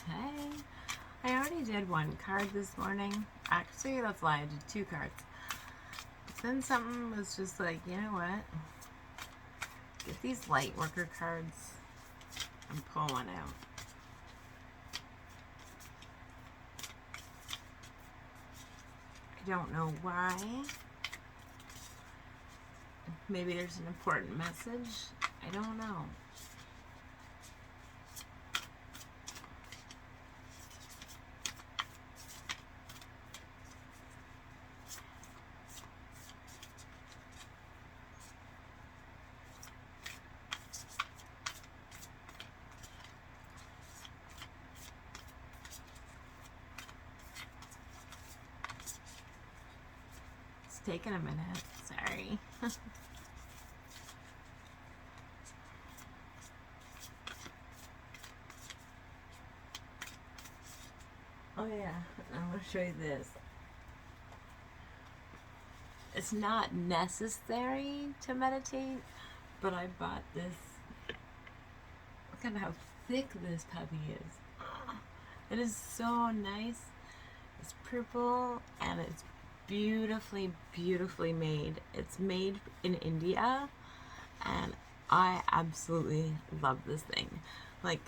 Hey, I already did one card this morning. Actually, that's a lie. I did two cards. But then something was just like, you know what? Get these light worker cards and pull one out. I don't know why. Maybe there's an important message. I don't know. It's taking a minute. Sorry. Oh yeah, I'm going to show you this. It's not necessary to meditate, but I bought this. Look at how thick this puppy is. It is so nice. It's purple and it's beautifully, beautifully made. It's made in India and I absolutely love this thing. Like,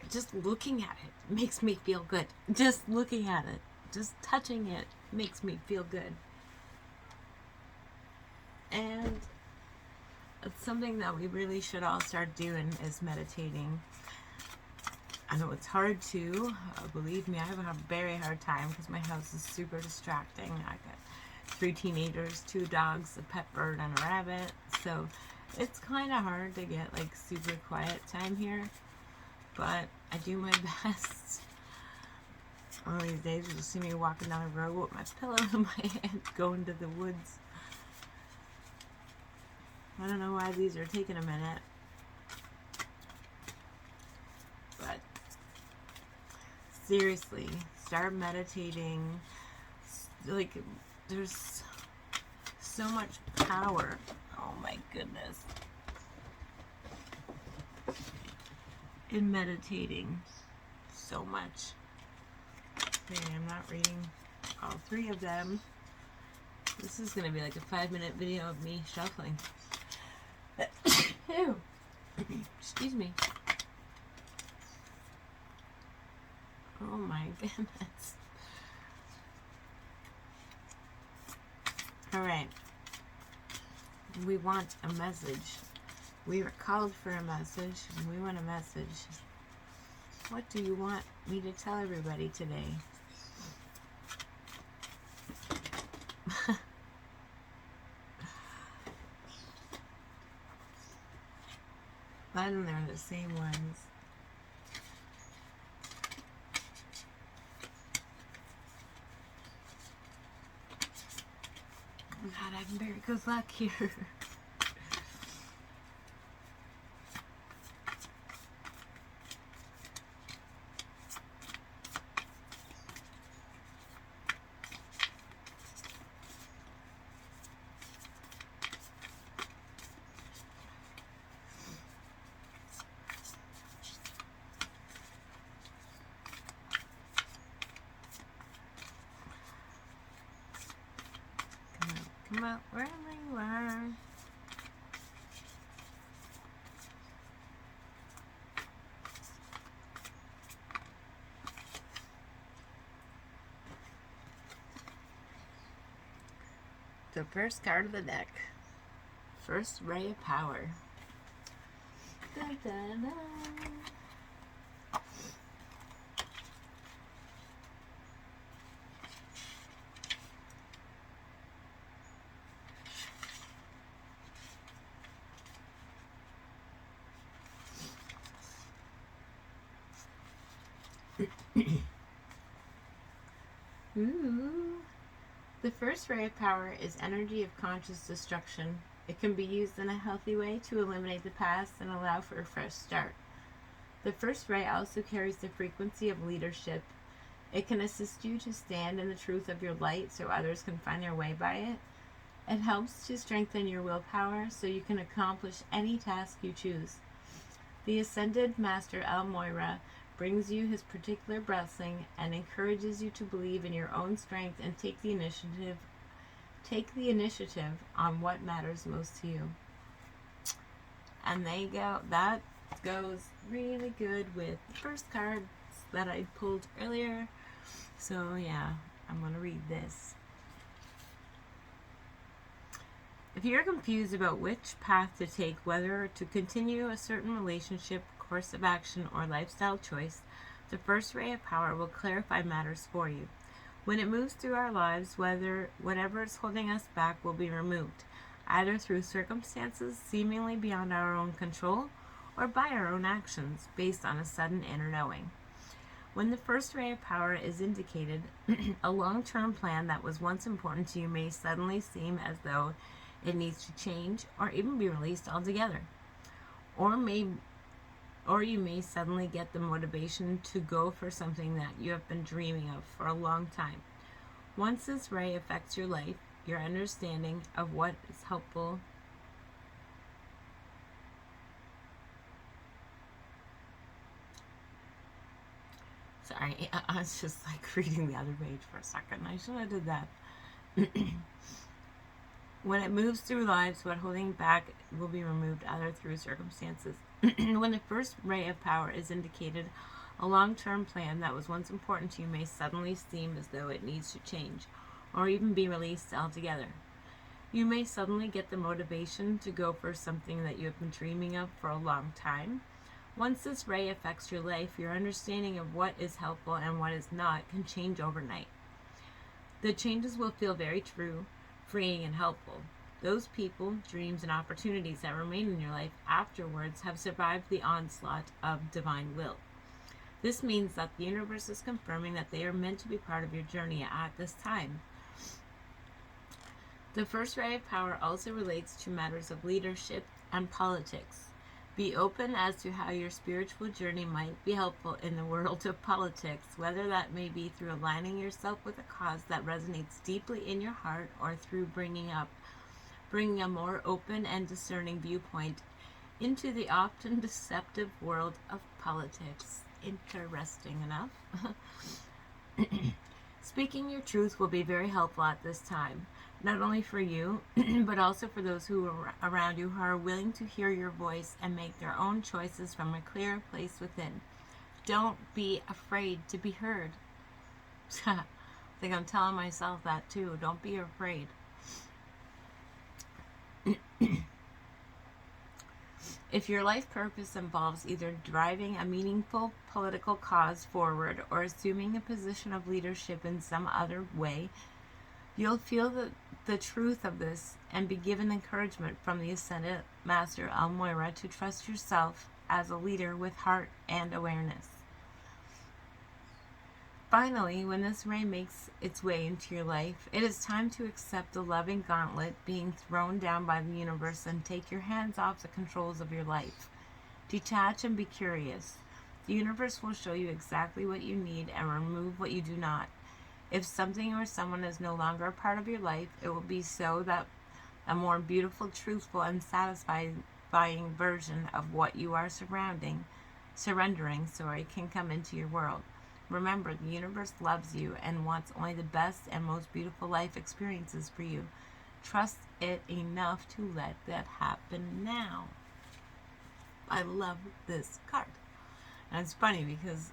just looking at it makes me feel good. Just looking at it, just touching it makes me feel good. And it's something that we really should all start doing is meditating. I know it's hard to, believe me, I have a very hard time because my house is super distracting. I got 3 teenagers, 2 dogs, a pet bird, and a rabbit. So it's kind of hard to get like super quiet time here. But I do my best. One of these days you'll see me walking down the road with my pillow in my hand, going to the woods. I don't know why these are taking a minute. But seriously, start meditating. Like, there's so much power. Oh my goodness. In meditating. So much. Okay, I'm not reading all 3 of them. This is going to be like a 5-minute video of me shuffling. Ew. Excuse me. Oh my goodness. Alright. We want a message. We were called for a message, and we want a message. What do you want me to tell everybody today? Glad they're the same ones. Oh God, I'm very good luck here. Come out wherever you are. The first card of the deck. First ray of power. Dun, dun, dun. Ooh. The first ray of power is energy of conscious destruction. It can be used in a healthy way to eliminate the past and allow for a fresh start. The first ray also carries the frequency of leadership. It can assist you to stand in the truth of your light so others can find their way by it. It helps to strengthen your willpower so you can accomplish any task you choose. The Ascended Master El Moira brings you his particular blessing, and encourages you to believe in your own strength and take the initiative on what matters most to you. And that goes really good with the first cards that I pulled earlier. So yeah, I'm going to read this. If you're confused about which path to take, whether to continue a certain relationship, course of action, or lifestyle choice, the first ray of power will clarify matters for you. When it moves through our lives, whatever is holding us back will be removed, either through circumstances seemingly beyond our own control or by our own actions based on a sudden inner knowing. When the first ray of power is indicated, a long-term plan that was once important to you may suddenly seem as though it needs to change or even be released altogether. Or you may suddenly get the motivation to go for something that you have been dreaming of for a long time. Once this ray affects your life, your understanding of what is helpful Sorry, I was just like reading the other page for a second. I should have did that. When it moves through lives, what holding back will be removed either through circumstances. When the first ray of power is indicated, a long-term plan that was once important to you may suddenly seem as though it needs to change, or even be released altogether. You may suddenly get the motivation to go for something that you have been dreaming of for a long time. Once this ray affects your life, your understanding of what is helpful and what is not can change overnight. The changes will feel very true, freeing, and helpful. Those people, dreams, and opportunities that remain in your life afterwards have survived the onslaught of divine will. This means that the universe is confirming that they are meant to be part of your journey at this time. The first ray of power also relates to matters of leadership and politics. Be open as to how your spiritual journey might be helpful in the world of politics, whether that may be through aligning yourself with a cause that resonates deeply in your heart, or through bringing a more open and discerning viewpoint into the often deceptive world of politics. Interesting enough. Speaking your truth will be very helpful at this time, not only for you, but also for those who are around you who are willing to hear your voice and make their own choices from a clear place within. Don't be afraid to be heard. I think I'm telling myself that too. Don't be afraid. If your life purpose involves either driving a meaningful political cause forward or assuming a position of leadership in some other way, you'll feel the truth of this and be given encouragement from the Ascended Master El Morya to trust yourself as a leader with heart and awareness. Finally, when this ray makes its way into your life, it is time to accept the loving gauntlet being thrown down by the universe and take your hands off the controls of your life. Detach and be curious. The universe will show you exactly what you need and remove what you do not. If something or someone is no longer a part of your life, it will be so that a more beautiful, truthful, and satisfying version of what you are surrendering, can come into your world. Remember, the universe loves you and wants only the best and most beautiful life experiences for you. Trust it enough to let that happen now. I love this card. And it's funny because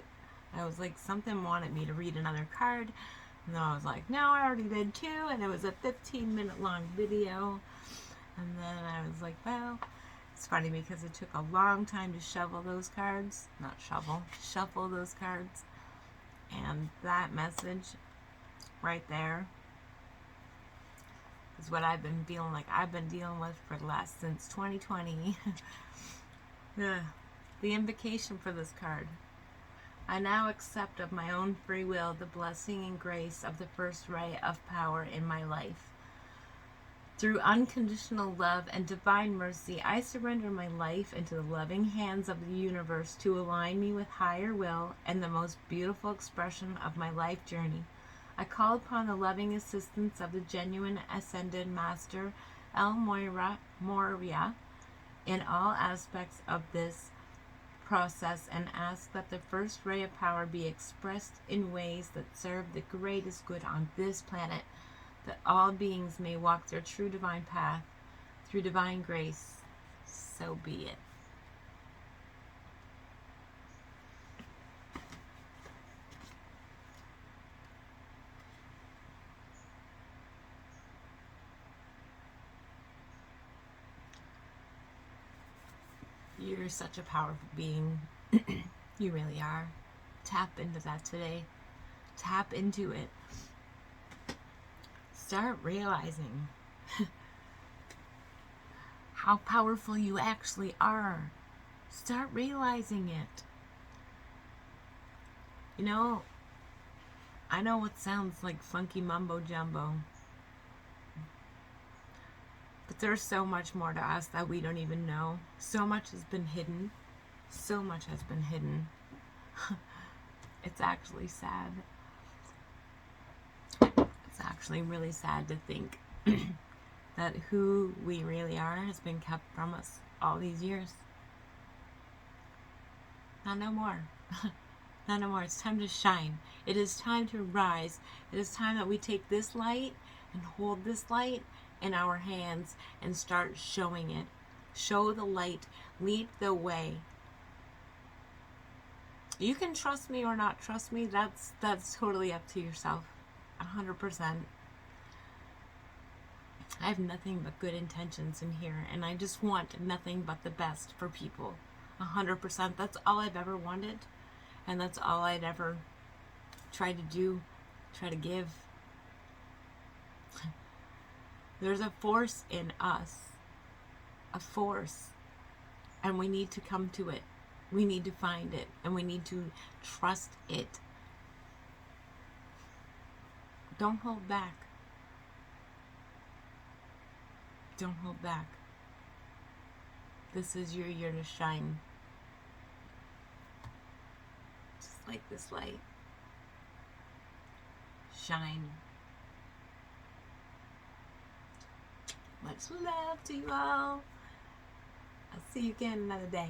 I was like, something wanted me to read another card. And then I was like, no, I already did two. And it was a 15-minute long video. And then I was like, well, it's funny because it took a long time to shuffle those cards. Shuffle those cards. And that message right there is what I've been feeling like I've been dealing with since 2020. The invocation for this card. I now accept of my own free will the blessing and grace of the first ray of power in my life. Through unconditional love and divine mercy, I surrender my life into the loving hands of the universe to align me with higher will and the most beautiful expression of my life journey. I call upon the loving assistance of the genuine Ascended Master El Morya in all aspects of this process and ask that the first ray of power be expressed in ways that serve the greatest good on this planet, that all beings may walk their true divine path through divine grace. So be it. You're such a powerful being. You really are. Tap into that today. Tap into it. Start realizing how powerful you actually are. Start realizing it. You know, I know it sounds like funky mumbo jumbo, but there's so much more to us that we don't even know. So much has been hidden. So much has been hidden. It's actually sad. It's actually really sad to think that who we really are has been kept from us all these years. Not no more. Not no more. It's time to shine. It is time to rise. It is time that we take this light and hold this light in our hands and start showing it. Show the light. Lead the way. You can trust me or not trust me. That's totally up to yourself. 100%. I have nothing but good intentions in here, and I just want nothing but the best for people. 100%. That's all I've ever wanted, and that's all I'd ever try to do, try to give. There's a force in us. A force. And we need to come to it. We need to find it, and we need to trust it. Don't hold back. Don't hold back. This is your year to shine. Just like this light. Shine. Much love to you all. I'll see you again another day.